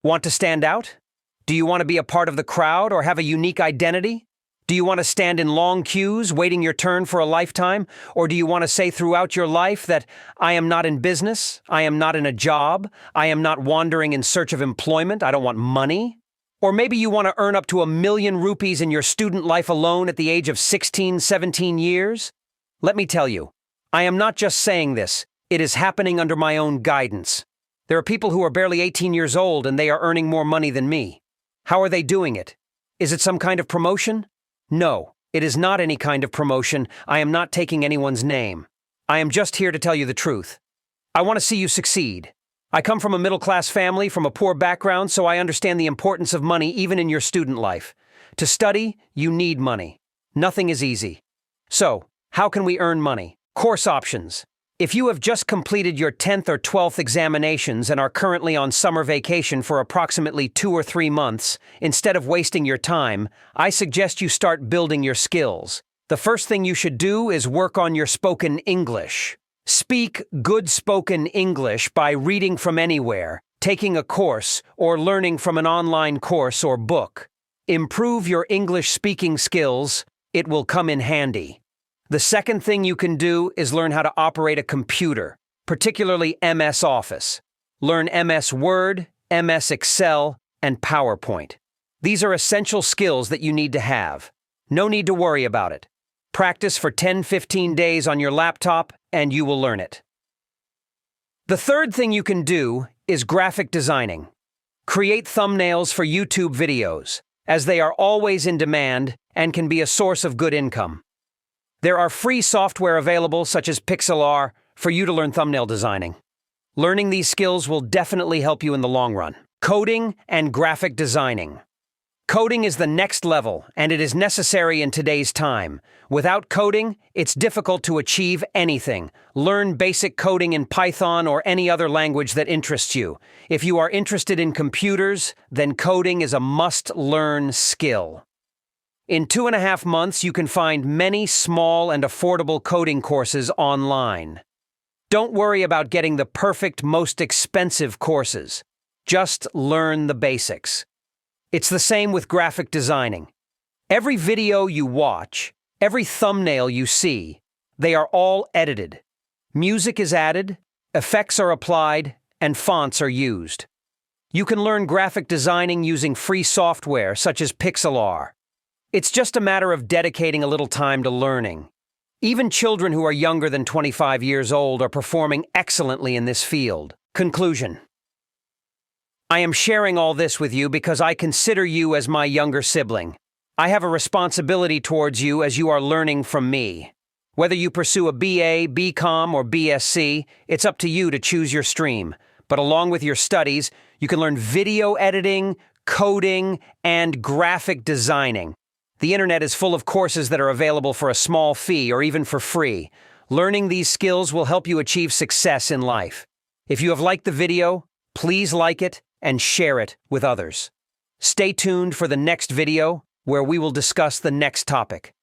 Want to stand out? Do you want to be a part of the crowd or have a unique identity? Do you want to stand in long queues, waiting your turn for a lifetime? Or do you want to say throughout your life that I am not in business, I am not in a job, I am not wandering in search of employment, I don't want money? Or maybe you want to earn up to ₹1,000,000 rupees in your student life alone at the age of 16, 17 years? Let me tell you, I am not just saying this, it is happening under my own guidance. There are people who are barely 18 years old and they are earning more money than me. How are they doing it? Is it some kind of promotion? No, it is not any kind of promotion. I am not taking anyone's name. I am just here to tell you the truth. I want to see you succeed. I come from a middle-class family from a poor background, so I understand the importance of money even in your student life. To study, you need money. Nothing is easy. So, how can we earn money? Course options. If you have just completed your 10th or 12th examinations and are currently on summer vacation for approximately 2 or 3 months, instead of wasting your time, I suggest you start building your skills. The first thing you should do is work on your spoken English. Speak good spoken English by reading from anywhere, taking a course, or learning from an online course or book. Improve your English speaking skills. It will come in handy. The second thing you can do is learn how to operate a computer, particularly MS Office. Learn MS Word, MS Excel, and PowerPoint. These are essential skills that you need to have. No need to worry about it. Practice for 10-15 days on your laptop, and you will learn it. The third thing you can do is graphic designing. Create thumbnails for YouTube videos, as they are always in demand and can be a source of good income. There are free software available, such as Pixlr, for you to learn thumbnail designing. Learning these skills will definitely help you in the long run. Coding and graphic designing. Coding is the next level, and it is necessary in today's time. Without coding, it's difficult to achieve anything. Learn basic coding in Python or any other language that interests you. If you are interested in computers, then coding is a must-learn skill. In 2.5 months, you can find many small and affordable coding courses online. Don't worry about getting the perfect, most expensive courses. Just learn the basics. It's the same with graphic designing. Every video you watch, every thumbnail you see, they are all edited. Music is added, effects are applied, and fonts are used. You can learn graphic designing using free software such as Pixlr. It's just a matter of dedicating a little time to learning. Even children who are younger than 25 years old are performing excellently in this field. Conclusion. I am sharing all this with you because I consider you as my younger sibling. I have a responsibility towards you as you are learning from me. Whether you pursue a BA, BCom, or BSc, it's up to you to choose your stream. But along with your studies, you can learn video editing, coding, and graphic designing. The internet is full of courses that are available for a small fee or even for free. Learning these skills will help you achieve success in life. If you have liked the video, please like it and share it with others. Stay tuned for the next video where we will discuss the next topic.